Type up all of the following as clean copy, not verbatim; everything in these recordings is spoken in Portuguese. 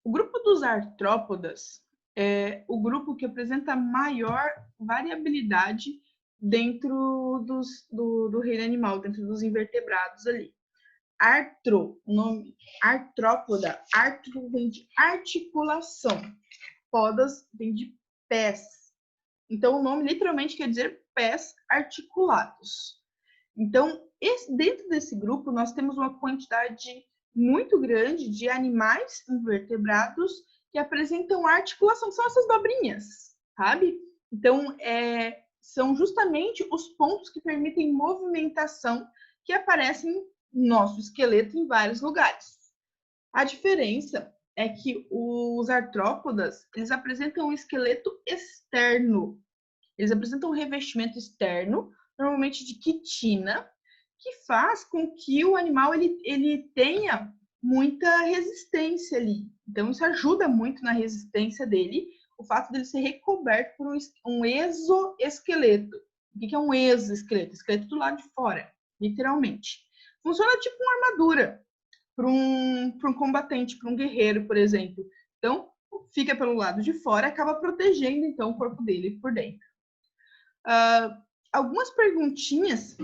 O grupo dos artrópodas é o grupo que apresenta maior variabilidade dentro do reino animal, dentro dos invertebrados ali. O nome artrópoda, artro vem de articulação, podas vem de pés. Então, o nome literalmente quer dizer pés articulados. Então, dentro desse grupo, nós temos uma quantidade muito grande de animais invertebrados que apresentam articulação, são essas dobrinhas, sabe? Então, são justamente os pontos que permitem movimentação que aparecem no nosso esqueleto em vários lugares. A diferença é que os artrópodas, eles apresentam um esqueleto externo. Eles apresentam um revestimento externo, normalmente de quitina, que faz com que o animal ele tenha muita resistência ali. Então, isso ajuda muito na resistência dele, o fato dele ser recoberto por um exoesqueleto. O que é um exoesqueleto? Esqueleto do lado de fora, literalmente. Funciona tipo uma armadura para um combatente, para um guerreiro, por exemplo. Então, fica pelo lado de fora, acaba protegendo, então, o corpo dele por dentro. Algumas perguntinhas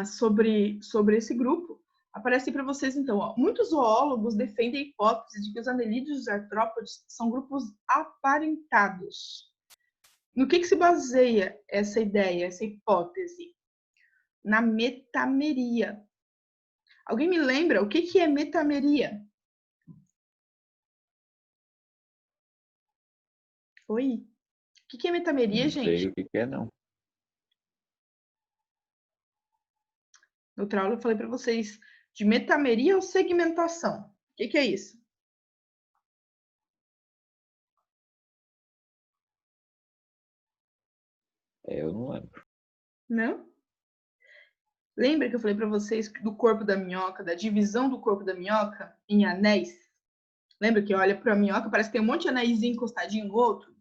sobre esse grupo aparecem para vocês, então. Ó. Muitos zoólogos defendem a hipótese de que os anelídeos e os artrópodes são grupos aparentados. No que se baseia essa ideia, essa hipótese? Na metameria. Alguém me lembra o que é metameria? Oi? O que é metameria, gente? Não sei o que é, não. Na outra aula eu falei para vocês de metameria ou segmentação. O que é isso? Eu não lembro. Não? Lembra que eu falei para vocês do corpo da minhoca, da divisão do corpo da minhoca em anéis? Lembra que olha para a minhoca, parece que tem um monte de anéis encostadinho no outro?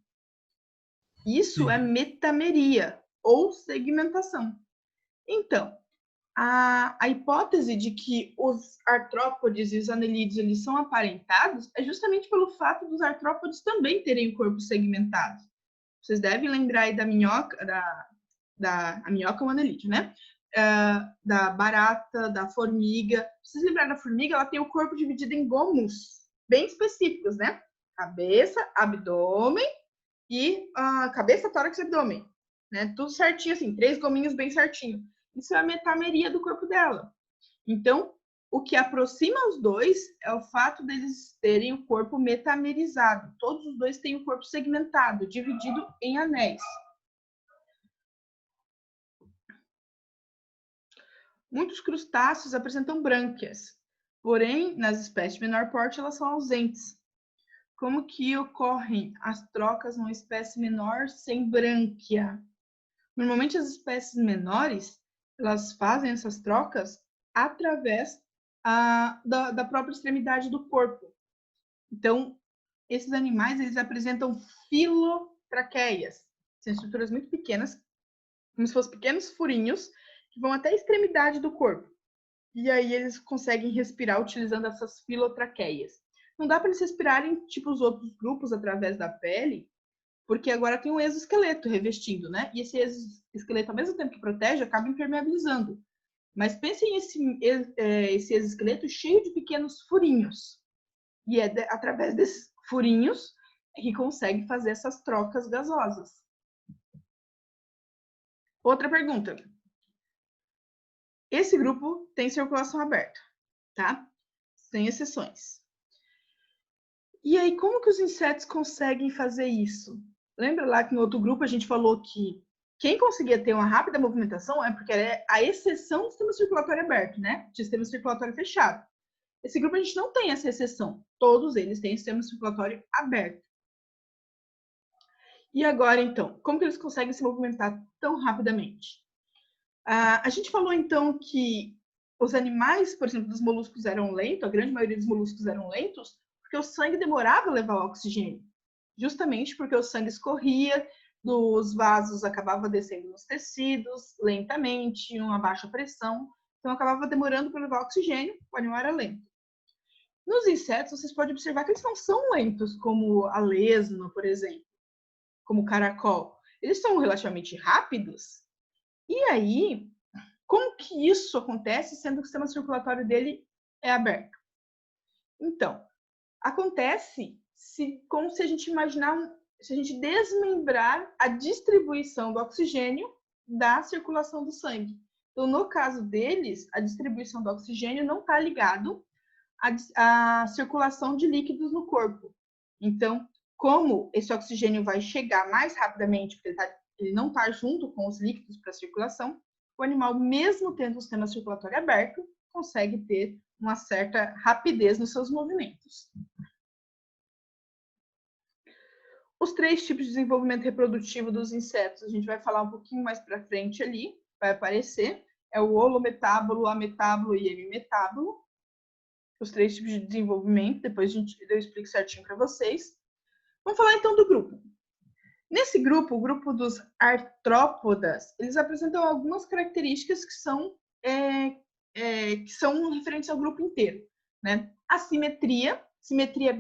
Isso é metameria ou segmentação. Então, a hipótese de que os artrópodes e os anelídeos eles são aparentados é justamente pelo fato dos artrópodes também terem o corpo segmentado. Vocês devem lembrar aí da minhoca, a minhoca é um anelídeo, né? Da barata, da formiga. Se vocês lembrarem da formiga, ela tem o corpo dividido em gomos bem específicos, né? Cabeça, abdômen e cabeça, tórax e abdômen. Né? Tudo certinho, assim, 3 gominhos bem certinho. Isso é a metameria do corpo dela. Então, o que aproxima os dois é o fato deles terem o corpo metamerizado. Todos os dois têm o corpo segmentado, dividido em anéis. Muitos crustáceos apresentam brânquias, porém, nas espécies de menor porte, elas são ausentes. Como que ocorrem as trocas numa espécie menor sem brânquia? Normalmente, as espécies menores, elas fazem essas trocas através da própria extremidade do corpo. Então, esses animais, eles apresentam filotraqueias. São estruturas muito pequenas, como se fossem pequenos furinhos, que vão até a extremidade do corpo. E aí eles conseguem respirar utilizando essas filotraqueias. Não dá para eles respirarem, tipo os outros grupos, através da pele, porque agora tem um exoesqueleto revestindo, né? E esse exoesqueleto, ao mesmo tempo que protege, acaba impermeabilizando. Mas pensem esse exoesqueleto cheio de pequenos furinhos. E é através desses furinhos que consegue fazer essas trocas gasosas. Outra pergunta. Esse grupo tem circulação aberta, tá? Sem exceções. E aí, como que os insetos conseguem fazer isso? Lembra lá que no outro grupo a gente falou que quem conseguia ter uma rápida movimentação é porque é a exceção do sistema circulatório aberto, né? Sistema circulatório fechado. Esse grupo a gente não tem essa exceção. Todos eles têm sistema circulatório aberto. E agora, então, como que eles conseguem se movimentar tão rapidamente? A gente falou, então, que os animais, por exemplo, dos moluscos eram lentos, a grande maioria dos moluscos eram lentos, porque o sangue demorava a levar o oxigênio. Justamente porque o sangue escorria, dos vasos acabava descendo nos tecidos lentamente, uma baixa pressão, então acabava demorando para levar oxigênio, o animal era lento. Nos insetos, vocês podem observar que eles não são lentos, como a lesma, por exemplo, como o caracol. Eles são relativamente rápidos. E aí, como que isso acontece, sendo que o sistema circulatório dele é aberto? Então, acontece como se a gente imaginar, se a gente desmembrar a distribuição do oxigênio da circulação do sangue. Então, no caso deles, a distribuição do oxigênio não está ligado à circulação de líquidos no corpo. Então, como esse oxigênio vai chegar mais rapidamente, porque ele não está junto com os líquidos para a circulação, o animal, mesmo tendo o sistema circulatório aberto, consegue ter uma certa rapidez nos seus movimentos. Os 3 tipos de desenvolvimento reprodutivo dos insetos, a gente vai falar um pouquinho mais para frente ali, vai aparecer. É o holometábulo, ametábulo e hemimetábulo. Os 3 tipos de desenvolvimento, depois eu explico certinho para vocês. Vamos falar então do grupo. Nesse grupo, o grupo dos artrópodas, eles apresentam algumas características que são referentes ao grupo inteiro, né? A simetria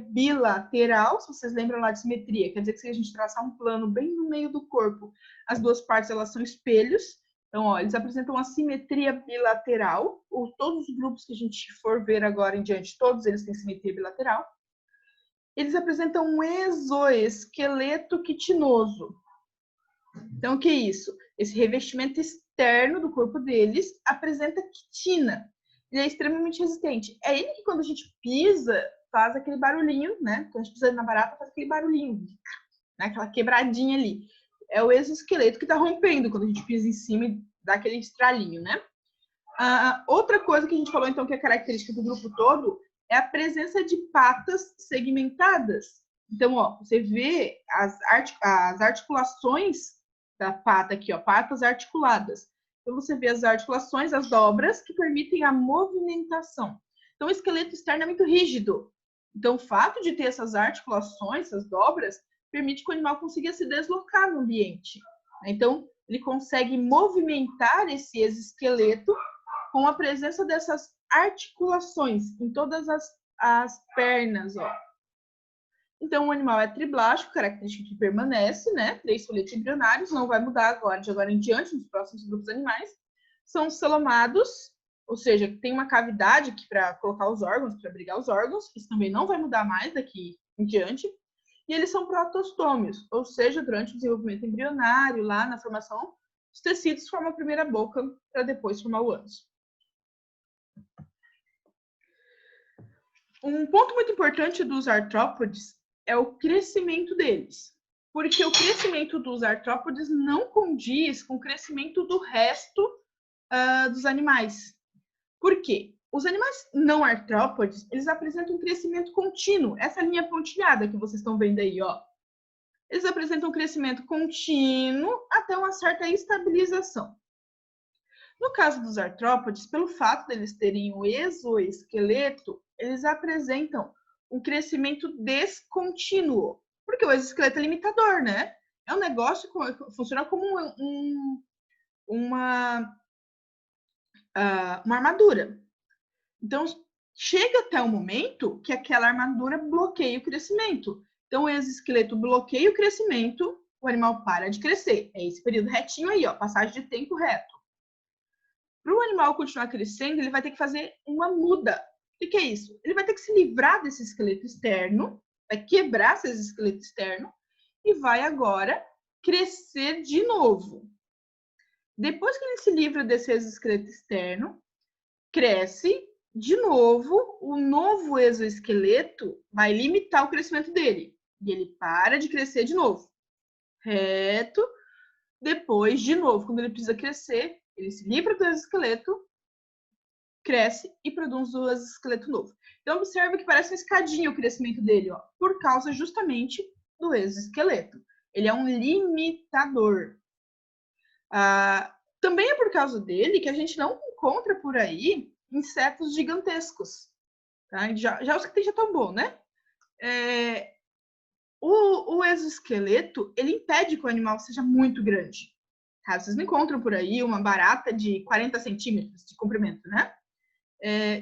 bilateral, se vocês lembram lá de simetria, quer dizer que se a gente traçar um plano bem no meio do corpo, as duas partes elas são espelhos. Então, ó, eles apresentam uma simetria bilateral, ou todos os grupos que a gente for ver agora em diante, todos eles têm simetria bilateral. Eles apresentam um exoesqueleto quitinoso. Então, o que é isso? Esse revestimento externo do corpo deles apresenta quitina. Ele é extremamente resistente. É ele que, quando a gente pisa, faz aquele barulhinho, né? Quando a gente pisa na barata, faz aquele barulhinho, né? Aquela quebradinha ali. É o exoesqueleto que está rompendo quando a gente pisa em cima e dá aquele estralinho, né? Outra coisa que a gente falou, então, que é característica do grupo todo, é a presença de patas segmentadas. Então, ó, você vê as articulações da pata aqui, ó, patas articuladas. Então, você vê as articulações, as dobras, que permitem a movimentação. Então, o esqueleto externo é muito rígido. Então, o fato de ter essas articulações, essas dobras, permite que o animal consiga se deslocar no ambiente. Então, ele consegue movimentar esse exoesqueleto com a presença dessas articulações em todas as pernas, ó. Então, o animal é triblástico, característica que permanece, né? 3 folhetos embrionários, não vai mudar agora, de agora em diante, nos próximos grupos animais. São celomados, ou seja, tem uma cavidade aqui para colocar os órgãos, para abrigar os órgãos. Isso também não vai mudar mais daqui em diante. E eles são protostômios, ou seja, durante o desenvolvimento embrionário, lá na formação, os tecidos formam a primeira boca para depois formar o ânus. Um ponto muito importante dos artrópodes é o crescimento deles, porque o crescimento dos artrópodes não condiz com o crescimento do resto dos animais. Por quê? Os animais não artrópodes, eles apresentam um crescimento contínuo. Essa linha pontilhada que vocês estão vendo aí, ó. Eles apresentam um crescimento contínuo até uma certa estabilização. No caso dos artrópodes, pelo fato deles terem o exoesqueleto, eles apresentam um crescimento descontínuo, porque o exoesqueleto é limitador, né? É um negócio que funciona como uma armadura. Então, chega até o momento que aquela armadura bloqueia o crescimento. Então, o exoesqueleto bloqueia o crescimento, o animal para de crescer. É esse período retinho aí, ó, passagem de tempo reto. Para o animal continuar crescendo, ele vai ter que fazer uma muda. O que é isso? Ele vai ter que se livrar desse esqueleto externo, vai quebrar esse esqueleto externo e vai agora crescer de novo. Depois que ele se livra desse exoesqueleto externo, cresce de novo, o novo exoesqueleto vai limitar o crescimento dele. E ele para de crescer de novo. Reto. Depois, de novo, quando ele precisa crescer, ele se livra do exoesqueleto, cresce e produz o exoesqueleto novo. Então, observa que parece uma escadinha o crescimento dele, ó, por causa justamente do exoesqueleto. Ele é um limitador. Também é por causa dele que a gente não encontra por aí insetos gigantescos. Tá? Já os que tem já tão bom, né? O exoesqueleto, ele impede que o animal seja muito grande. Tá? Vocês não encontram por aí uma barata de 40 centímetros de comprimento, né?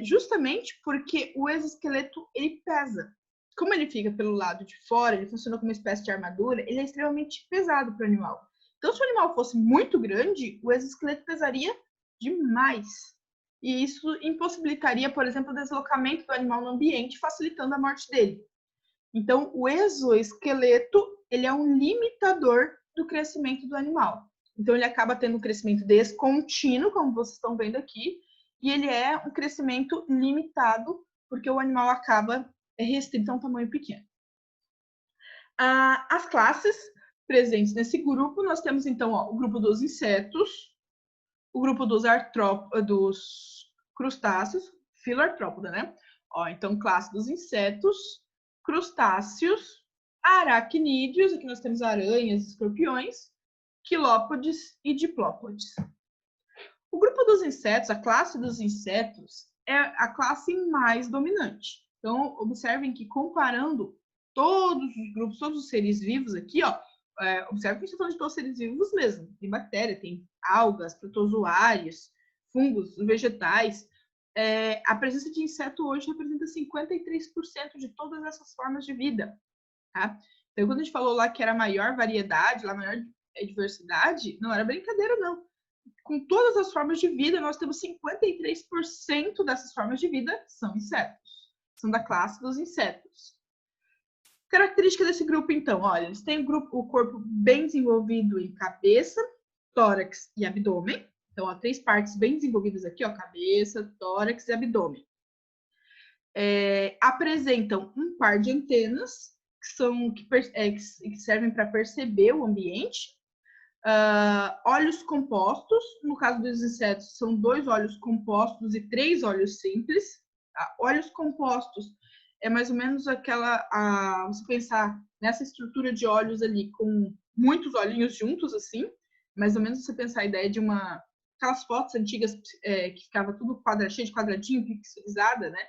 justamente porque o exoesqueleto, ele pesa. Como ele fica pelo lado de fora, ele funciona como uma espécie de armadura, ele é extremamente pesado para o animal. Então, se o animal fosse muito grande, o exoesqueleto pesaria demais. E isso impossibilitaria, por exemplo, o deslocamento do animal no ambiente, facilitando a morte dele. Então, o exoesqueleto, ele é um limitador do crescimento do animal. Então, ele acaba tendo um crescimento descontínuo, como vocês estão vendo aqui, e ele é um crescimento limitado, porque o animal acaba restrito a um tamanho pequeno. As classes presentes nesse grupo, nós temos, então, o grupo dos insetos, o grupo dos crustáceos, filoartrópoda, né? Então, classe dos insetos, crustáceos, aracnídeos, aqui nós temos aranhas, escorpiões, quilópodes e diplópodes. O grupo dos insetos, a classe dos insetos, é a classe mais dominante. Então, observem que comparando todos os grupos, todos os seres vivos aqui, observem que a gente está falando de todos os seres vivos mesmo. Tem bactéria, tem algas, protozoários, fungos, vegetais. A presença de inseto hoje representa 53% de todas essas formas de vida. Tá? Então, quando a gente falou lá que era maior variedade, lá maior diversidade, não era brincadeira, não. Com todas as formas de vida, nós temos 53% dessas formas de vida são insetos. São da classe dos insetos. Característica desse grupo, então, olha, eles têm o corpo bem desenvolvido em cabeça, tórax e abdômen. Então, 3 partes bem desenvolvidas aqui, cabeça, tórax e abdômen. Apresentam um par de antenas que servem para perceber o ambiente. Olhos compostos, no caso dos insetos, são 2 olhos compostos e 3 olhos simples. Olhos compostos é mais ou menos você pensar nessa estrutura de olhos ali com muitos olhinhos juntos, assim, mais ou menos você pensar a ideia de aquelas fotos antigas que ficava tudo cheio de quadradinho, pixelizada, né?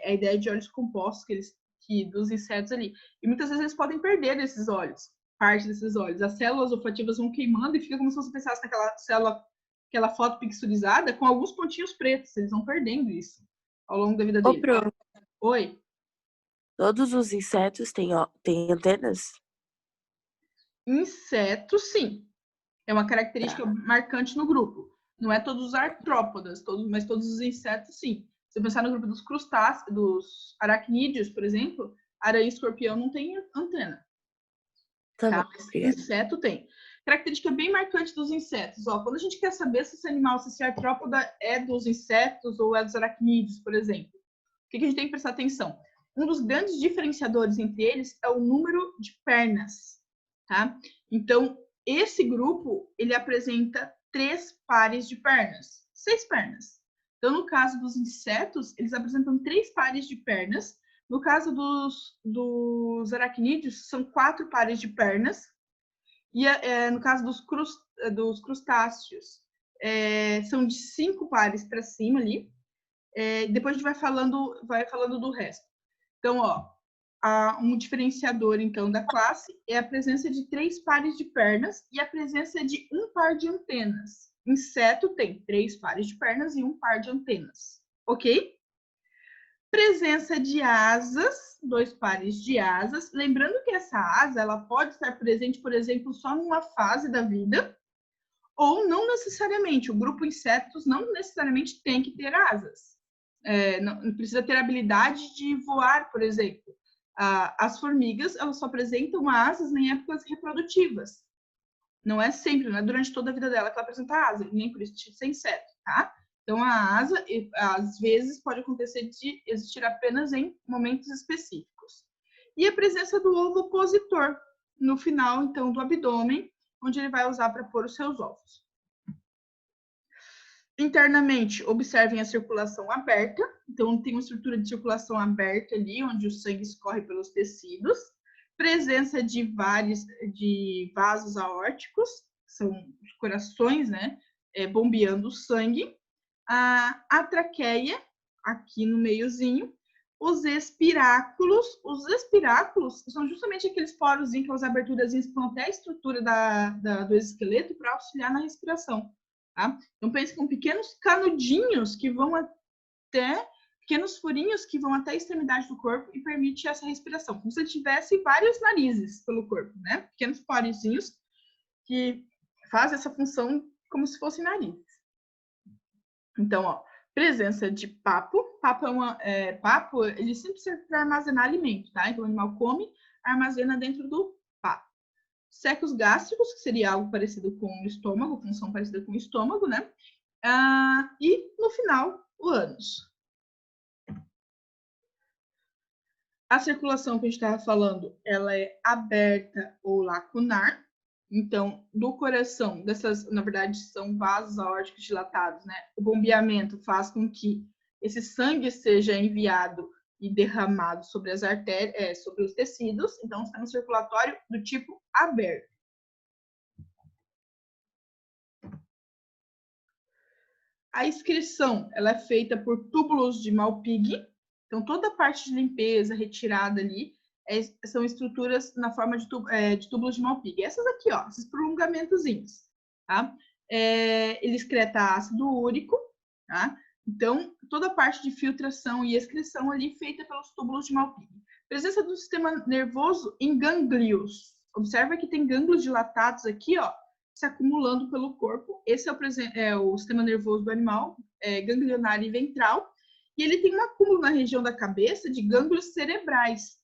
A ideia de olhos compostos dos insetos ali. E muitas vezes eles podem perder esses olhos, parte desses olhos. As células olfativas vão queimando e fica como se você pensasse naquela célula, aquela foto pixelizada com alguns pontinhos pretos. Eles vão perdendo isso ao longo da vida dele. Oi? Todos os insetos têm antenas? Insetos, sim. É uma característica marcante no grupo. Não é todos os artrópodas, mas todos os insetos, sim. Se você pensar no grupo dos crustáceos, dos aracnídeos, por exemplo, aranha e escorpião não tem antena. Tá? Mas inseto tem. Característica bem marcante dos insetos. Quando a gente quer saber se esse animal, se esse artrópoda é dos insetos ou é dos aracnídeos, por exemplo, o que a gente tem que prestar atenção? Um dos grandes diferenciadores entre eles é o número de pernas. Tá? Então, esse grupo, ele apresenta 3 pares de pernas, 6 pernas. Então, no caso dos insetos, eles apresentam 3 pares de pernas. No caso dos aracnídeos, são 4 pares de pernas. E no caso dos crustáceos, são de 5 pares para cima ali. Depois a gente vai falando do resto. Então, um diferenciador, então, da classe é a presença de 3 pares de pernas e a presença de 1 par de antenas. Inseto tem 3 pares de pernas e 1 par de antenas. Ok? Presença de asas, 2 pares de asas. Lembrando que essa asa ela pode estar presente, por exemplo, só numa fase da vida, ou não necessariamente. O grupo insetos não necessariamente tem que ter asas. Não precisa ter habilidade de voar, por exemplo. As formigas elas só apresentam asas em épocas reprodutivas. Não é sempre, não é durante toda a vida dela que ela apresenta asa, nem por isso de ser inseto, tá? Então, a asa, às vezes, pode acontecer de existir apenas em momentos específicos. E a presença do ovo opositor no final, então, do abdômen, onde ele vai usar para pôr os seus ovos. Internamente, observem a circulação aberta. Então, tem uma estrutura de circulação aberta ali, onde o sangue escorre pelos tecidos. Presença de vasos aórticos, que são os corações, né? Bombeando o sangue. A traqueia, aqui no meiozinho. Os espiráculos. Os espiráculos são justamente aqueles poros, aquelas aberturas que vão até a estrutura do exoesqueleto para auxiliar na respiração. Tá? Então, pense com pequenos canudinhos que vão até pequenos furinhos que vão até a extremidade do corpo e permite essa respiração, como se ele tivesse vários narizes pelo corpo, né? Pequenos porezinhos que fazem essa função como se fossem narizes. Então, ó, presença de papo. Papo, ele sempre serve para armazenar alimento, tá? Então, o animal come, armazena dentro do papo. Secos gástricos, que seria algo parecido com o estômago, função parecida com o estômago, né? E, no final, o ânus. A circulação que a gente estava falando, ela é aberta ou lacunar. Então, do coração, na verdade, são vasos aórticos dilatados, né? O bombeamento faz com que esse sangue seja enviado e derramado sobre as artérias, sobre os tecidos. Então, está no circulatório do tipo aberto. A excreção, ela é feita por túbulos de Malpighi. Então, toda a parte de limpeza, retirada ali, são estruturas na forma de túbulos de Malpighi. Essas aqui, ó, esses prolongamentozinhos, tá? Ele excreta ácido úrico, tá? Então, toda a parte de filtração e excreção ali feita pelos túbulos de Malpighi. Presença do sistema nervoso em gânglios. Observa que tem gânglios dilatados aqui, ó, se acumulando pelo corpo. Esse é o sistema nervoso do animal, ganglionar e ventral. E ele tem um acúmulo na região da cabeça de gânglios cerebrais.